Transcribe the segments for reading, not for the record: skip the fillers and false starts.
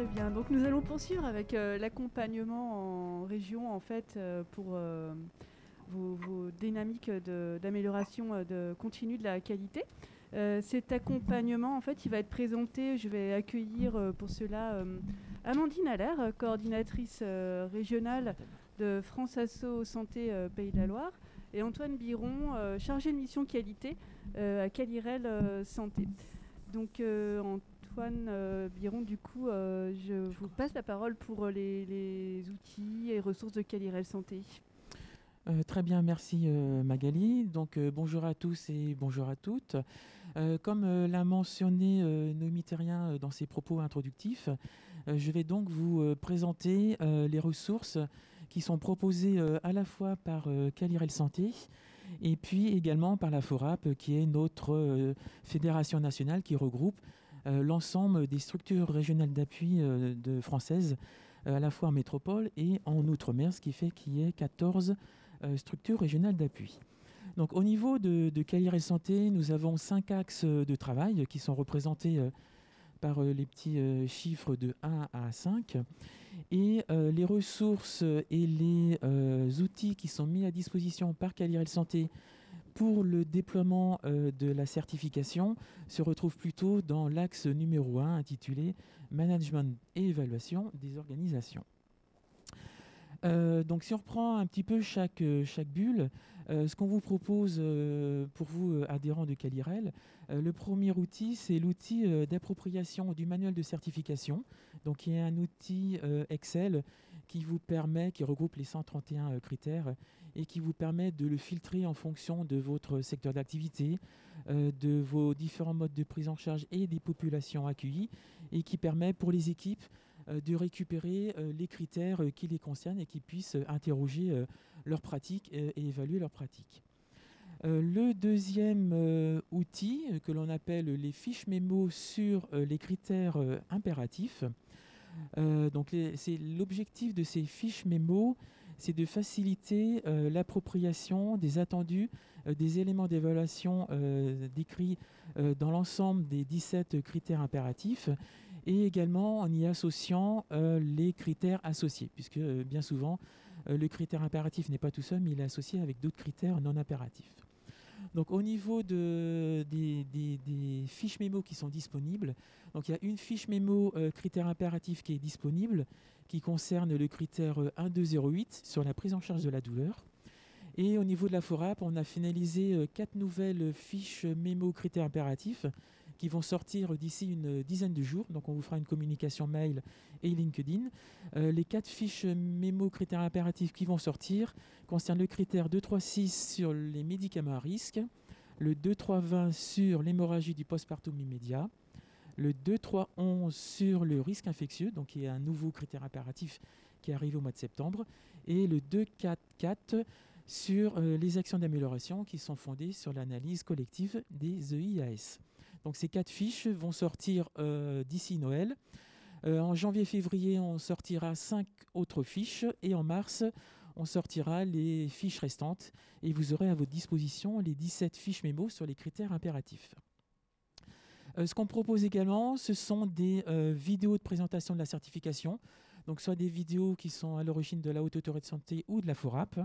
Très bien. Donc nous allons poursuivre avec l'accompagnement en région en fait pour vos dynamiques d'amélioration continue de la qualité. Cet accompagnement en fait il va être présenté, je vais accueillir pour cela Amandine Allaire, coordinatrice régionale de France Asso Santé Pays de la Loire, et Antoine Biron, chargé de mission qualité à Calirel Santé. Donc Antoine Biron, du coup, je vous passe la parole pour les outils et ressources de Calirel Santé. Très bien, merci Magali. Donc bonjour à tous et bonjour à toutes. Comme l'a mentionné Noémie Thérien dans ses propos introductifs, je vais donc vous présenter les ressources qui sont proposées à la fois par Calirel Santé et puis également par la FORAP, qui est notre fédération nationale qui regroupe l'ensemble des structures régionales d'appui françaises, à la fois en métropole et en Outre-mer, ce qui fait qu'il y ait 14 structures régionales d'appui. Donc, au niveau de Calirel Santé, nous avons 5 axes de travail qui sont représentés par les petits chiffres de 1 à 5. Et les ressources et les outils qui sont mis à disposition par Calirel Santé pour le déploiement de la certification se retrouvent plutôt dans l'axe numéro 1 intitulé Management et évaluation des organisations. Donc si on reprend un petit peu chaque bulle, ce qu'on vous propose pour vous adhérents de Calirel, le premier outil, c'est l'outil d'appropriation du manuel de certification, donc qui est un outil Excel qui vous permet, qui regroupe les 131 critères et qui vous permet de le filtrer en fonction de votre secteur d'activité, de vos différents modes de prise en charge et des populations accueillies, et qui permet pour les équipes de récupérer les critères qui les concernent et qui puissent interroger leurs pratiques et évaluer leurs pratiques. Le deuxième outil que l'on appelle les fiches mémo sur les critères impératifs. Donc l'objectif de ces fiches mémo, c'est de faciliter l'appropriation des attendus des éléments d'évaluation décrits dans l'ensemble des 17 critères impératifs, et également en y associant les critères associés, puisque bien souvent, le critère impératif n'est pas tout seul, mais il est associé avec d'autres critères non impératifs. Donc au niveau des fiches mémo qui sont disponibles, donc il y a une fiche mémo critère impératif qui est disponible, qui concerne le critère 1208 sur la prise en charge de la douleur. Et au niveau de la FORAP, on a finalisé 4 nouvelles fiches mémo critères impératifs qui vont sortir d'ici une dizaine de jours. Donc on vous fera une communication mail et LinkedIn. Les 4 fiches mémo critères impératifs qui vont sortir concernent le critère 236 sur les médicaments à risque, le 2320 sur l'hémorragie du postpartum immédiat, le 2311 sur le risque infectieux, donc qui est un nouveau critère impératif qui arrive au mois de septembre, et le 244 sur les actions d'amélioration qui sont fondées sur l'analyse collective des EIAS. Donc ces 4 fiches vont sortir d'ici Noël. En janvier-février, on sortira 5 autres fiches, et en mars, on sortira les fiches restantes, et vous aurez à votre disposition les 17 fiches mémo sur les critères impératifs. Ce qu'on propose également, ce sont des vidéos de présentation de la certification, donc soit des vidéos qui sont à l'origine de la Haute Autorité de Santé ou de la FORAP.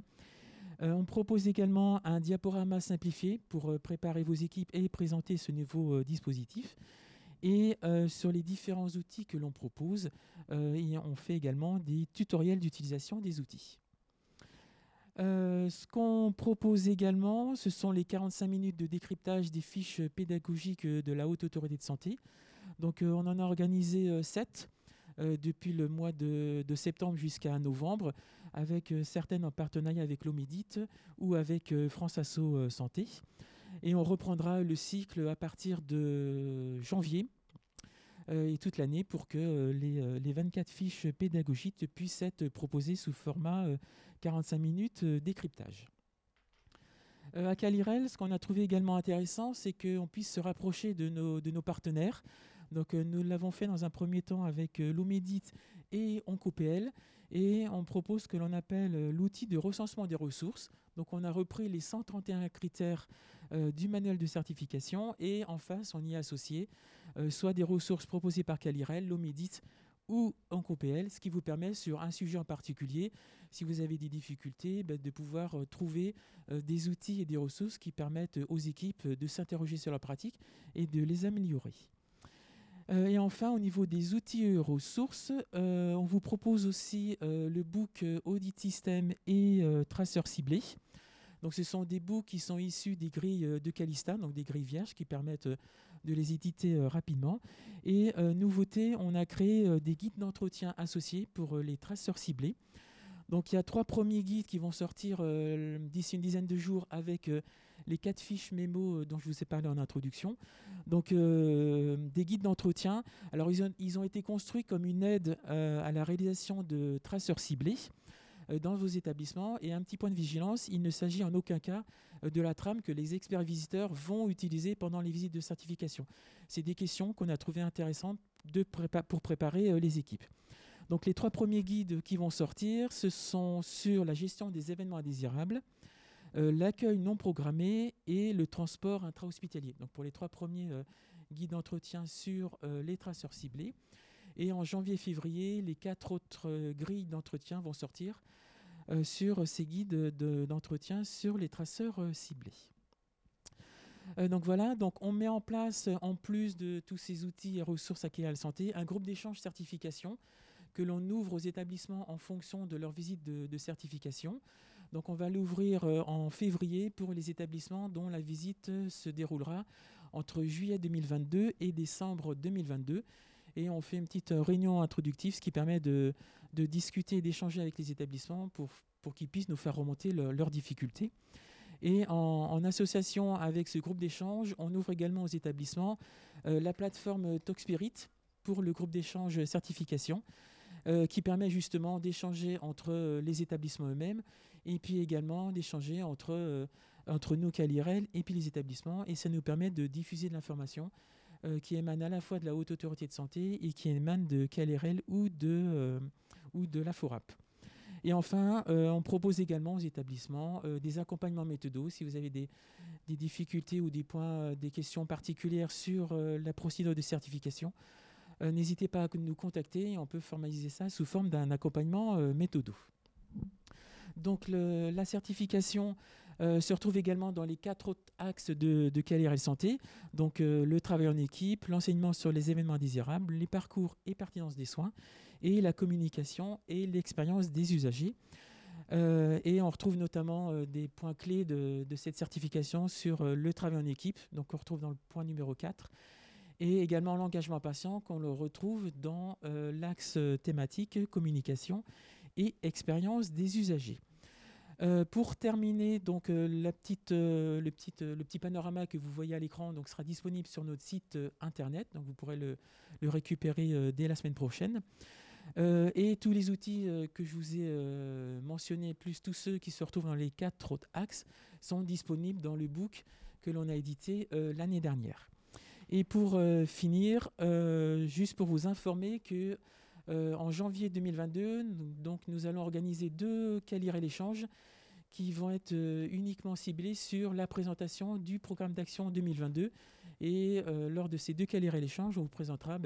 On propose également un diaporama simplifié pour préparer vos équipes et présenter ce nouveau dispositif. Et sur les différents outils que l'on propose, on fait également des tutoriels d'utilisation des outils. Ce qu'on propose également, ce sont les 45 minutes de décryptage des fiches pédagogiques de la Haute Autorité de Santé. Donc on en a organisé 7 depuis le mois de septembre jusqu'à novembre, avec certaines en partenariat avec l'Omédite ou avec France Asso Santé. Et on reprendra le cycle à partir de janvier et toute l'année pour que les 24 fiches pédagogiques puissent être proposées sous format 45 minutes décryptage. À Calirel, ce qu'on a trouvé également intéressant, c'est qu'on puisse se rapprocher de nos partenaires. Donc, nous l'avons fait dans un premier temps avec l'Omédite et OncoPL, et on propose ce que l'on appelle l'outil de recensement des ressources. Donc, on a repris les 131 critères du manuel de certification, et en face, on y a associé soit des ressources proposées par Calirel, l'Omédite ou en COPL, ce qui vous permet sur un sujet en particulier, si vous avez des difficultés, de pouvoir trouver des outils et des ressources qui permettent aux équipes de s'interroger sur leur pratique et de les améliorer. Et enfin, au niveau des outils et ressources, on vous propose aussi le book Audit System et Traceur ciblé. Donc, ce sont des books qui sont issus des grilles de Calista, donc des grilles vierges qui permettent de les éditer rapidement. Et nouveauté, on a créé des guides d'entretien associés pour les traceurs ciblés. Donc, il y a 3 premiers guides qui vont sortir d'ici une dizaine de jours avec les 4 fiches mémo dont je vous ai parlé en introduction. Donc, des guides d'entretien. Alors, ils ont été construits comme une aide à la réalisation de traceurs ciblés dans vos établissements. Et un petit point de vigilance, il ne s'agit en aucun cas de la trame que les experts visiteurs vont utiliser pendant les visites de certification. C'est des questions qu'on a trouvées intéressantes pour préparer les équipes. Donc les 3 premiers guides qui vont sortir, ce sont sur la gestion des événements indésirables, l'accueil non programmé et le transport intra-hospitalier. Donc pour les 3 premiers guides d'entretien sur les traceurs ciblés. Et en janvier-février, les 4 autres grilles d'entretien vont sortir sur ces guides d'entretien sur les traceurs ciblés. Donc voilà, donc on met en place, en plus de tous ces outils et ressources acquis à la santé, un groupe d'échange certification que l'on ouvre aux établissements en fonction de leur visite de certification. Donc on va l'ouvrir en février pour les établissements dont la visite se déroulera entre juillet 2022 et décembre 2022. Et on fait une petite réunion introductive, ce qui permet de discuter et d'échanger avec les établissements pour qu'ils puissent nous faire remonter leurs difficultés. Et en association avec ce groupe d'échange, on ouvre également aux établissements la plateforme TalkSpirit pour le groupe d'échange certification, qui permet justement d'échanger entre les établissements eux-mêmes et puis également d'échanger entre nous, Calirel, et puis les établissements. Et ça nous permet de diffuser de l'information qui émane à la fois de la Haute Autorité de Santé et qui émane de Calirel ou de la FORAP. Et enfin, on propose également aux établissements des accompagnements méthodaux. Si vous avez des difficultés ou des questions particulières sur la procédure de certification, n'hésitez pas à nous contacter et on peut formaliser ça sous forme d'un accompagnement méthodo. Donc la certification se retrouve également dans les 4 autres axes de Calirel Santé. Donc le travail en équipe, l'enseignement sur les événements indésirables, les parcours et pertinence des soins, et la communication et l'expérience des usagers. Et on retrouve notamment des points clés de cette certification sur le travail en équipe. Donc on retrouve dans le point numéro 4. Et également l'engagement patient qu'on le retrouve dans l'axe thématique communication et expérience des usagers. Pour terminer, donc, le petit panorama que vous voyez à l'écran donc, sera disponible sur notre site internet, donc vous pourrez le récupérer dès la semaine prochaine. Et tous les outils que je vous ai mentionnés, plus tous ceux qui se retrouvent dans les 4 autres axes, sont disponibles dans le book que l'on a édité l'année dernière. Et pour finir, juste pour vous informer que en janvier 2022, donc, nous allons organiser 2 Calirel échanges qui vont être uniquement ciblés sur la présentation du programme d'action 2022. Et lors de ces 2 Calirel échanges, on vous présentera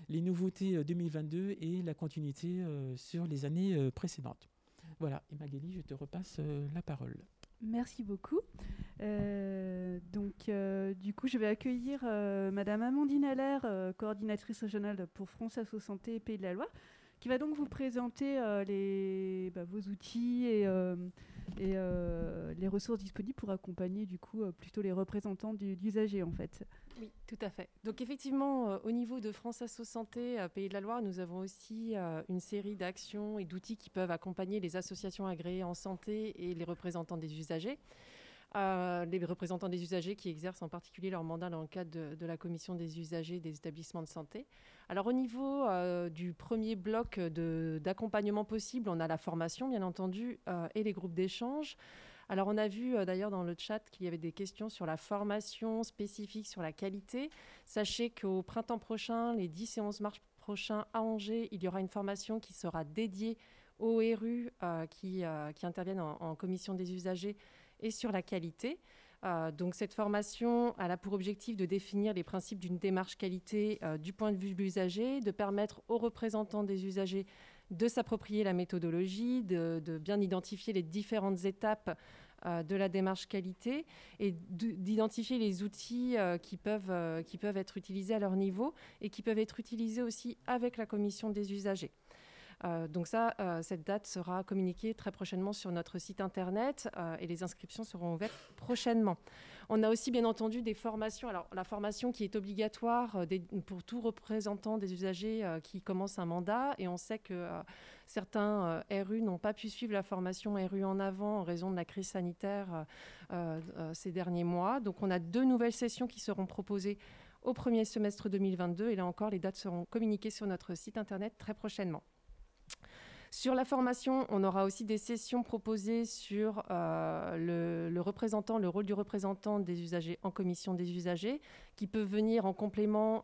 les nouveautés 2022 et la continuité sur les années précédentes. Voilà, et Magali, je te repasse la parole. Merci beaucoup. Du coup, je vais accueillir Madame Amandine Allaire, coordinatrice régionale pour France Asso Santé Pays de la Loire, qui va donc vous présenter vos outils et les ressources disponibles pour accompagner du coup plutôt les représentants d'usagers en fait. Oui, tout à fait. Donc effectivement, au niveau de France Asso Santé Pays de la Loire, nous avons aussi une série d'actions et d'outils qui peuvent accompagner les associations agréées en santé et les représentants des usagers. Les représentants des usagers qui exercent en particulier leur mandat dans le cadre de la commission des usagers des établissements de santé. Alors au niveau du premier bloc d'accompagnement possible, on a la formation bien entendu et les groupes d'échange. Alors on a vu d'ailleurs dans le chat qu'il y avait des questions sur la formation spécifique sur la qualité. Sachez qu'au printemps prochain, les 10 et 11 mars prochains à Angers, il y aura une formation qui sera dédiée aux RU qui interviennent en commission des usagers et sur la qualité. Donc cette formation, elle a pour objectif de définir les principes d'une démarche qualité du point de vue de l'usager, de permettre aux représentants des usagers de s'approprier la méthodologie, de bien identifier les différentes étapes de la démarche qualité et d'identifier les outils qui peuvent être utilisés à leur niveau et qui peuvent être utilisés aussi avec la commission des usagers. Donc cette date sera communiquée très prochainement sur notre site internet et les inscriptions seront ouvertes prochainement. On a aussi bien entendu des formations. Alors la formation qui est obligatoire pour tout représentant des usagers qui commence un mandat, et on sait que certains RU n'ont pas pu suivre la formation RU en avant en raison de la crise sanitaire ces derniers mois. Donc on a 2 nouvelles sessions qui seront proposées au premier semestre 2022 et là encore les dates seront communiquées sur notre site internet très prochainement. Sur la formation, on aura aussi des sessions proposées sur le rôle du représentant des usagers en commission des usagers, qui peut venir en complément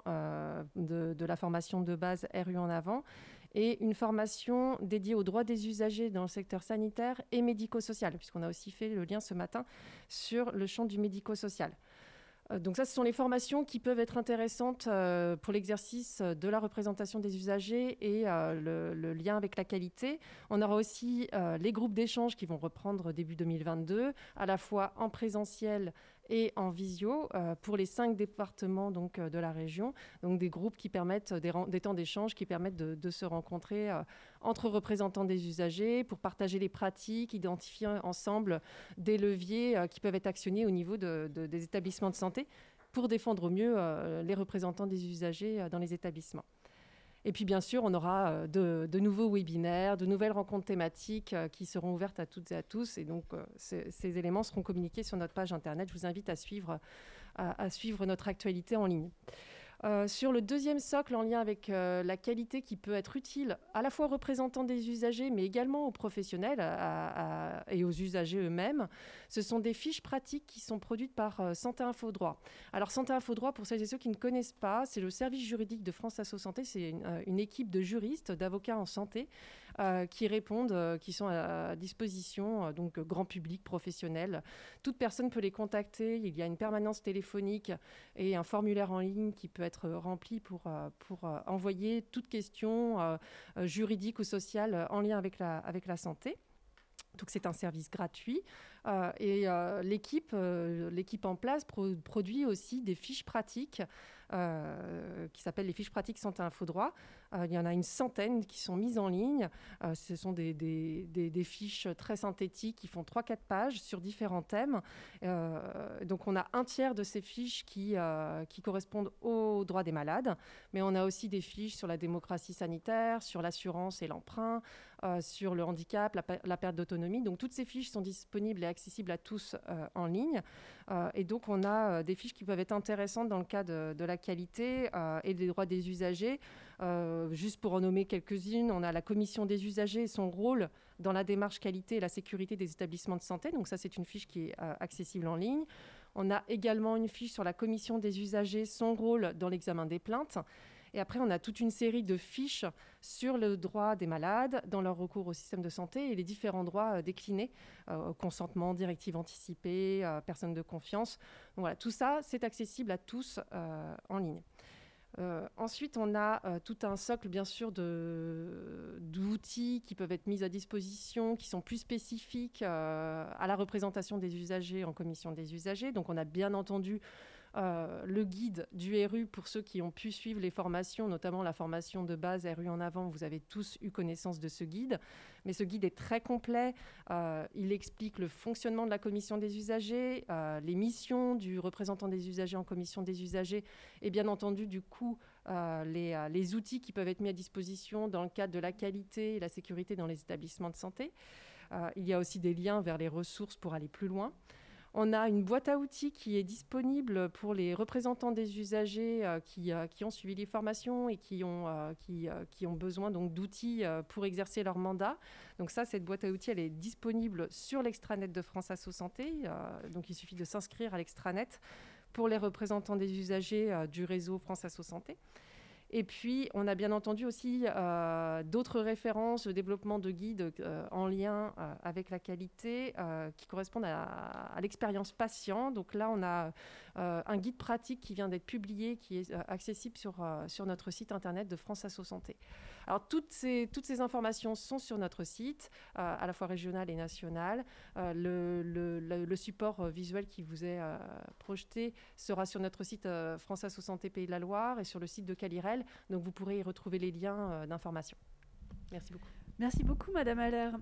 de la formation de base RU en avant, et une formation dédiée aux droits des usagers dans le secteur sanitaire et médico-social, puisqu'on a aussi fait le lien ce matin sur le champ du médico-social. Donc ça, ce sont les formations qui peuvent être intéressantes pour l'exercice de la représentation des usagers et le lien avec la qualité. On aura aussi les groupes d'échange qui vont reprendre début 2022, à la fois en présentiel et en visio pour les 5 départements donc, de la région. Donc des groupes qui permettent, des temps d'échange qui permettent de se rencontrer entre représentants des usagers pour partager les pratiques, identifier ensemble des leviers qui peuvent être actionnés au niveau des établissements de santé pour défendre au mieux les représentants des usagers dans les établissements. Et puis bien sûr, on aura de nouveaux webinaires, de nouvelles rencontres thématiques qui seront ouvertes à toutes et à tous. Et donc, ces éléments seront communiqués sur notre page Internet. Je vous invite à suivre notre actualité en ligne. Sur le deuxième socle, en lien avec la qualité qui peut être utile à la fois aux représentants des usagers, mais également aux professionnels et aux usagers eux-mêmes, ce sont des fiches pratiques qui sont produites par Santé Info Droit. Alors Santé Info Droit, pour celles et ceux qui ne connaissent pas, c'est le service juridique de France Asso Santé. C'est une équipe de juristes, d'avocats en santé qui répondent, qui sont à disposition, donc grand public, professionnel. Toute personne peut les contacter. Il y a une permanence téléphonique et un formulaire en ligne qui peut être rempli pour envoyer toute question juridique ou sociale en lien avec la santé. Donc c'est un service gratuit et l'équipe en place produit aussi des fiches pratiques qui s'appellent les fiches pratiques Santé Info Droit. Il y en a une centaine qui sont mises en ligne. Ce sont des fiches très synthétiques qui font 3-4 pages sur différents thèmes. Donc on a un tiers de ces fiches qui correspondent aux droits des malades, mais on a aussi des fiches sur la démocratie sanitaire, sur l'assurance et l'emprunt, sur le handicap, la perte d'autonomie. Donc toutes ces fiches sont disponibles et accessibles à tous en ligne. Et donc on a des fiches qui peuvent être intéressantes dans le cas de la qualité et des droits des usagers. Juste pour en nommer quelques-unes, on a la commission des usagers et son rôle dans la démarche qualité et la sécurité des établissements de santé. Donc ça, c'est une fiche qui est accessible en ligne. On a également une fiche sur la commission des usagers, son rôle dans l'examen des plaintes. Et après, on a toute une série de fiches sur le droit des malades dans leur recours au système de santé et les différents droits déclinés, consentement, directive anticipée, personne de confiance. Donc voilà, tout ça, c'est accessible à tous en ligne. Ensuite, on a tout un socle, bien sûr, d'outils qui peuvent être mis à disposition, qui sont plus spécifiques à la représentation des usagers en commission des usagers. Donc, on a bien entendu le guide du RU pour ceux qui ont pu suivre les formations, notamment la formation de base RU en avant. Vous avez tous eu connaissance de ce guide, mais ce guide est très complet. Il explique le fonctionnement de la commission des usagers, les missions du représentant des usagers en commission des usagers et bien entendu du coup les outils qui peuvent être mis à disposition dans le cadre de la qualité et la sécurité dans les établissements de santé. Il y a aussi des liens vers les ressources pour aller plus loin. On a une boîte à outils qui est disponible pour les représentants des usagers qui ont suivi les formations et qui ont besoin donc d'outils pour exercer leur mandat. Donc ça, cette boîte à outils, elle est disponible sur l'extranet de France Asso Santé. Donc il suffit de s'inscrire à l'extranet pour les représentants des usagers du réseau France Asso Santé. Et puis, on a bien entendu aussi d'autres références, le développement de guides en lien avec la qualité qui correspondent à l'expérience patient. Donc là, on a un guide pratique qui vient d'être publié, qui est accessible sur notre site internet de France Asso Santé. Alors, toutes ces informations sont sur notre site, à la fois régional et national. Le support visuel qui vous est projeté sera sur notre site France Asso Santé Pays de la Loire et sur le site de Calirel. Donc, vous pourrez y retrouver les liens d'information. Merci beaucoup. Merci beaucoup, Madame Allaire.